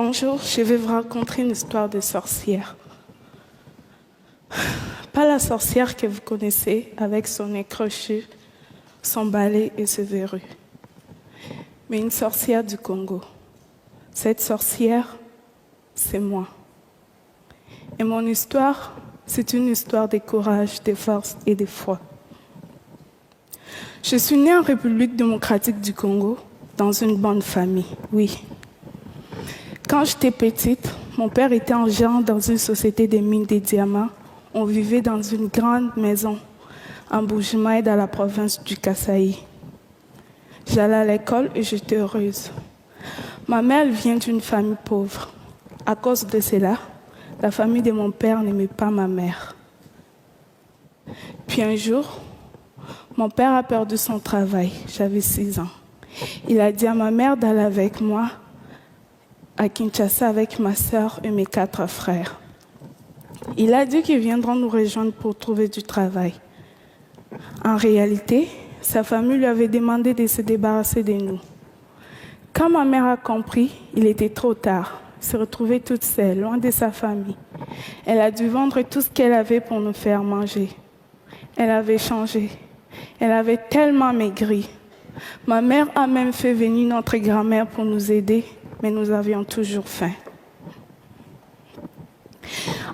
Bonjour, je vais vous raconter une histoire de sorcière. Pas la sorcière que vous connaissez avec son nez crochu, son balai et ses verrues, mais une sorcière du Congo. Cette sorcière, c'est moi. Et mon histoire, c'est une histoire de courage, de force et de foi. Je suis née en République démocratique du Congo, dans une bonne famille, oui. Quand j'étais petite, mon père était agent dans une société de mines de diamants. On vivait dans une grande maison en Bujimaï, dans la province du Kasaï. J'allais à l'école et j'étais heureuse. Ma mère vient d'une famille pauvre. À cause de cela, la famille de mon père n'aimait pas ma mère. Puis un jour, mon père a perdu son travail. J'avais 6 ans. Il a dit à ma mère d'aller avec moi à Kinshasa avec ma sœur et mes 4 frères. Il a dit qu'ils viendront nous rejoindre pour trouver du travail. En réalité, sa famille lui avait demandé de se débarrasser de nous. Quand ma mère a compris, il était trop tard. Elle se retrouvait toute seule, loin de sa famille. Elle a dû vendre tout ce qu'elle avait pour nous faire manger. Elle avait changé. Elle avait tellement maigri. Ma mère a même fait venir notre grand-mère pour nous aider, mais nous avions toujours faim.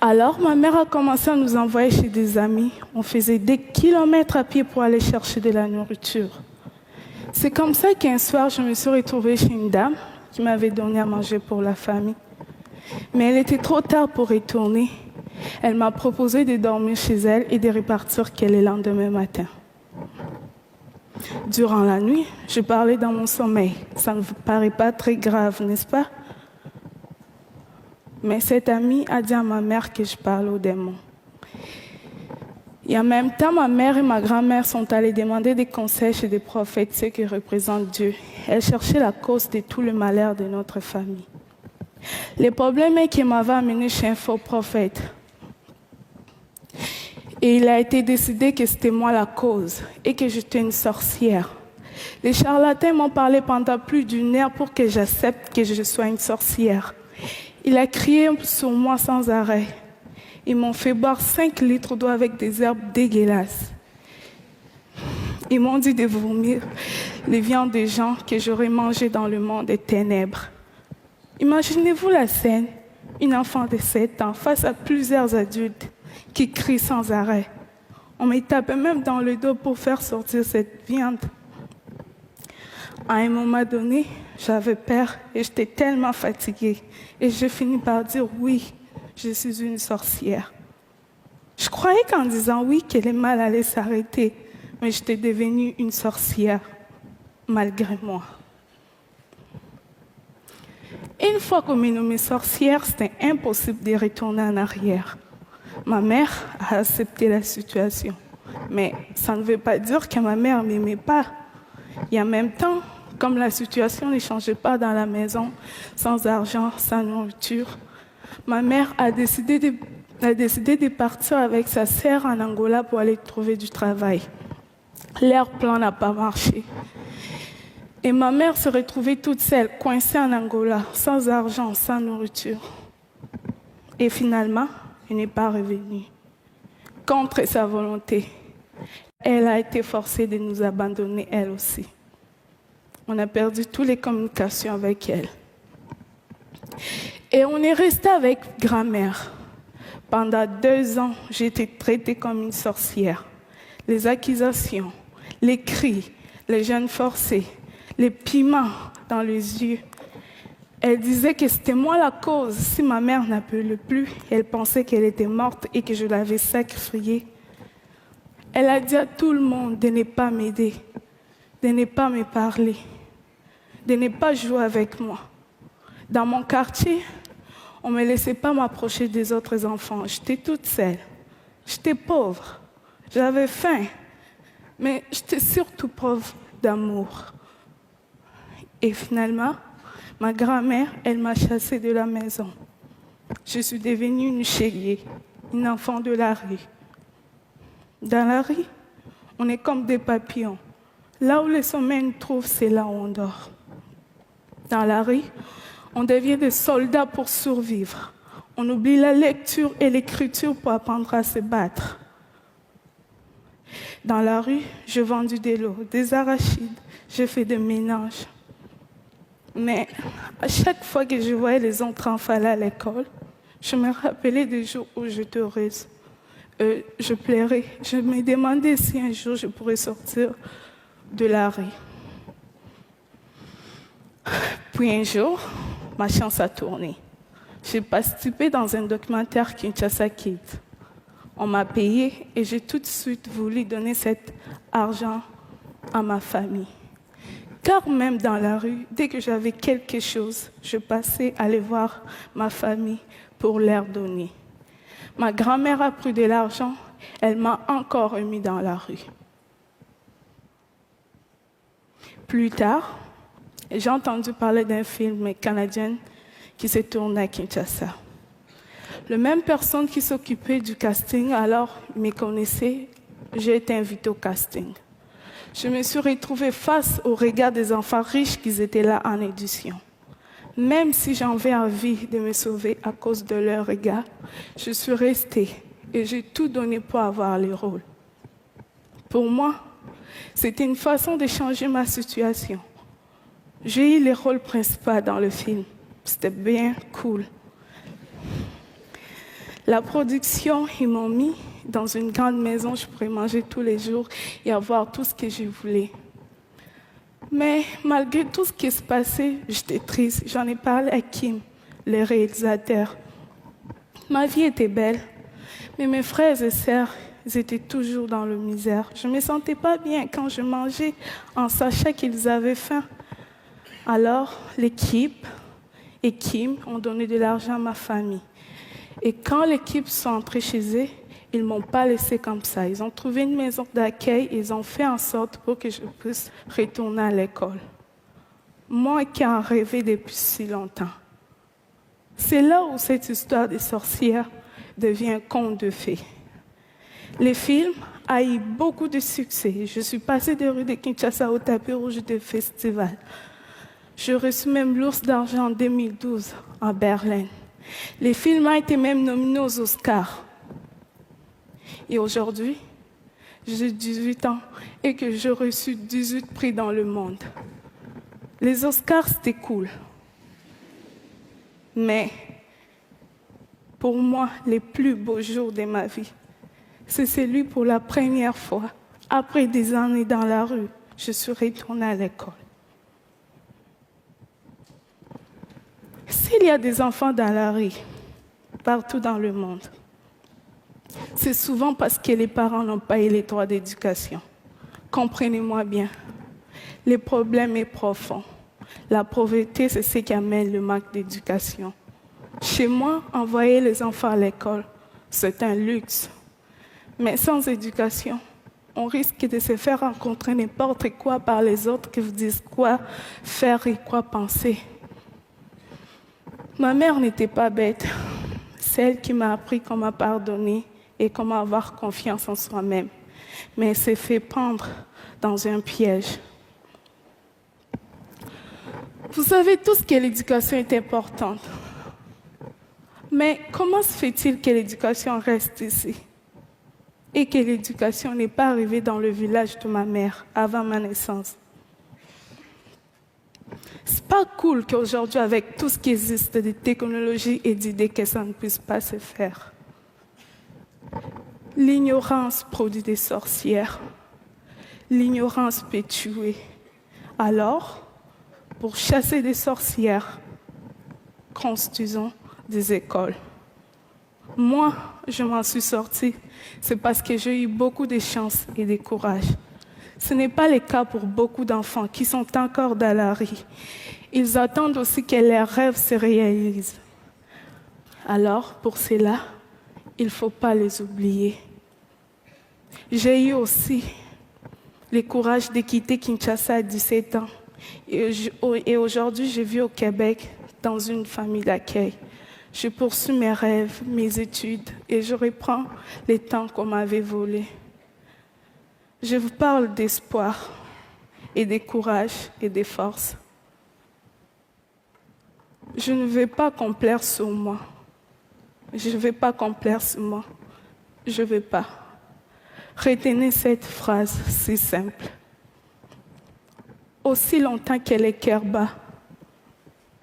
Alors, ma mère a commencé à nous envoyer chez des amis. On faisait des kilomètres à pied pour aller chercher de la nourriture. C'est comme ça qu'un soir, je me suis retrouvée chez une dame qui m'avait donné à manger pour la famille. Mais elle était trop tard pour retourner. Elle m'a proposé de dormir chez elle et de repartir le lendemain matin. Durant la nuit, je parlais dans mon sommeil. Ça ne vous paraît pas très grave, n'est-ce pas? Mais cette amie a dit à ma mère que je parlais aux démons. Et en même temps, ma mère et ma grand-mère sont allées demander des conseils chez des prophètes, ceux qui représentent Dieu. Elles cherchaient la cause de tout le malheur de notre famille. Le problème est qu'elle m'avait amené chez un faux prophète. Et il a été décidé que c'était moi la cause et que j'étais une sorcière. Les charlatans m'ont parlé pendant plus d'1 heure pour que j'accepte que je sois une sorcière. Il a crié sur moi sans arrêt. Ils m'ont fait boire 5 litres d'eau avec des herbes dégueulasses. Ils m'ont dit de vomir les viandes des gens que j'aurais mangées dans le monde des ténèbres. Imaginez-vous la scène, une enfant de 7 ans face à plusieurs adultes qui crient sans arrêt. On me tapait même dans le dos pour faire sortir cette viande. À un moment donné, j'avais peur et j'étais tellement fatiguée. Et j'ai fini par dire oui, je suis une sorcière. Je croyais qu'en disant oui, que le mal allait s'arrêter, mais j'étais devenue une sorcière, malgré moi. Une fois qu'on m'est nommée sorcière, c'était impossible de retourner en arrière. Ma mère a accepté la situation, mais ça ne veut pas dire que ma mère ne m'aimait pas. Et en même temps, comme la situation ne changeait pas dans la maison, sans argent, sans nourriture, ma mère a décidé de partir avec sa sœur en Angola pour aller trouver du travail. Leur plan n'a pas marché. Et ma mère se retrouvait toute seule, coincée en Angola, sans argent, sans nourriture. Et finalement, elle n'est pas revenue. Contre sa volonté, elle a été forcée de nous abandonner, elle aussi. On a perdu toutes les communications avec elle. Et on est resté avec grand-mère. Pendant 2 ans, j'ai été traitée comme une sorcière. Les accusations, les cris, les jeûnes forcés, les piments dans les yeux. Elle disait que c'était moi la cause. Si ma mère n'appelait plus, elle pensait qu'elle était morte et que je l'avais sacrifiée. Elle a dit à tout le monde de ne pas m'aider, de ne pas me parler, de ne pas jouer avec moi. Dans mon quartier, on ne me laissait pas m'approcher des autres enfants. J'étais toute seule. J'étais pauvre. J'avais faim. Mais j'étais surtout pauvre d'amour. Et finalement, ma grand-mère, elle m'a chassée de la maison. Je suis devenue une chélier, une enfant de la rue. Dans la rue, on est comme des papillons. Là où le sommeil nous trouve, c'est là où on dort. Dans la rue, On devient des soldats pour survivre. On oublie la lecture et l'écriture pour apprendre à se battre. Dans la rue, je vendais des lots, des arachides, j'ai fait des ménages. Mais à chaque fois que je voyais les autres enfants aller à l'école, je me rappelais des jours où j'étais heureuse. Je pleurais. Je me demandais si un jour je pourrais sortir de la rue. Puis un jour, ma chance a tourné. J'ai participé dans un documentaire Kinshasa Kids. On m'a payé et j'ai tout de suite voulu donner cet argent à ma famille. Car même dans la rue, dès que j'avais quelque chose, je passais aller voir ma famille pour leur donner. Ma grand-mère a pris de l'argent, elle m'a encore remis dans la rue. Plus tard, j'ai entendu parler d'un film canadien qui s'est tourné à Kinshasa. La même personne qui s'occupait du casting, alors me connaissait, j'ai été invitée au casting. Je me suis retrouvée face au regard des enfants riches qui étaient là en édition. Même si j'avais envie de me sauver à cause de leur regard, je suis restée et j'ai tout donné pour avoir les rôles. Pour moi, c'était une façon de changer ma situation. J'ai eu les rôles principaux dans le film. C'était bien cool. La production, ils m'ont mis dans une grande maison, je pourrais manger tous les jours et avoir tout ce que je voulais. Mais malgré tout ce qui se passait, j'étais triste. J'en ai parlé à Kim, le réalisateur. Ma vie était belle, mais mes frères et sœurs, ils étaient toujours dans la misère. Je ne me sentais pas bien quand je mangeais en sachant qu'ils avaient faim. Alors, l'équipe et Kim ont donné de l'argent à ma famille. Et quand l'équipe sont entrés chez eux, ils ne m'ont pas laissé comme ça. Ils ont trouvé une maison d'accueil et ils ont fait en sorte pour que je puisse retourner à l'école. Moi qui en rêvais depuis si longtemps. C'est là où cette histoire des sorcières devient un conte de fées. Le film a eu beaucoup de succès. Je suis passée des rues de Kinshasa au tapis rouge des festivals. J'ai reçu même l'Ours d'argent en 2012 à Berlin. Le film a été même nominé aux Oscars. Et aujourd'hui, j'ai 18 ans et que j'ai reçu 18 prix dans le monde. Les Oscars, c'était cool. Mais pour moi, les plus beaux jours de ma vie, c'est celui pour la première fois, après des années dans la rue, je suis retournée à l'école. S'il y a des enfants dans la rue, partout dans le monde, c'est souvent parce que les parents n'ont pas eu les droits d'éducation. Comprenez-moi bien, le problème est profond. La pauvreté, c'est ce qui amène le manque d'éducation. Chez moi, envoyer les enfants à l'école, c'est un luxe. Mais sans éducation, on risque de se faire rencontrer n'importe quoi par les autres qui vous disent quoi faire et quoi penser. Ma mère n'était pas bête. C'est elle qui m'a appris comment pardonner et comment avoir confiance en soi-même. Mais elle s'est fait prendre dans un piège. Vous savez tous que l'éducation est importante. Mais comment se fait-il que l'éducation reste ici et que l'éducation n'est pas arrivée dans le village de ma mère avant ma naissance? C'est pas cool qu'aujourd'hui, avec tout ce qui existe de technologies et d'idées, que ça ne puisse pas se faire. L'ignorance produit des sorcières. L'ignorance peut tuer. Alors, pour chasser des sorcières, construisons des écoles. Moi, je m'en suis sortie. C'est parce que j'ai eu beaucoup de chance et de courage. Ce n'est pas le cas pour beaucoup d'enfants qui sont encore dans la rue. Ils attendent aussi que leurs rêves se réalisent. Alors, pour cela, il ne faut pas les oublier. J'ai eu aussi le courage de quitter Kinshasa à 17 ans. Et aujourd'hui, je vis au Québec dans une famille d'accueil. Je poursuis mes rêves, mes études et je reprends les temps qu'on m'avait volés. Je vous parle d'espoir et de courage et de force. Je ne vais pas complaire sur moi. Je ne vais pas complaire sur moi. Je ne vais pas. Retenez cette phrase si simple. Aussi longtemps qu'elle est cœur bas,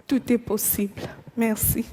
tout est possible. Merci.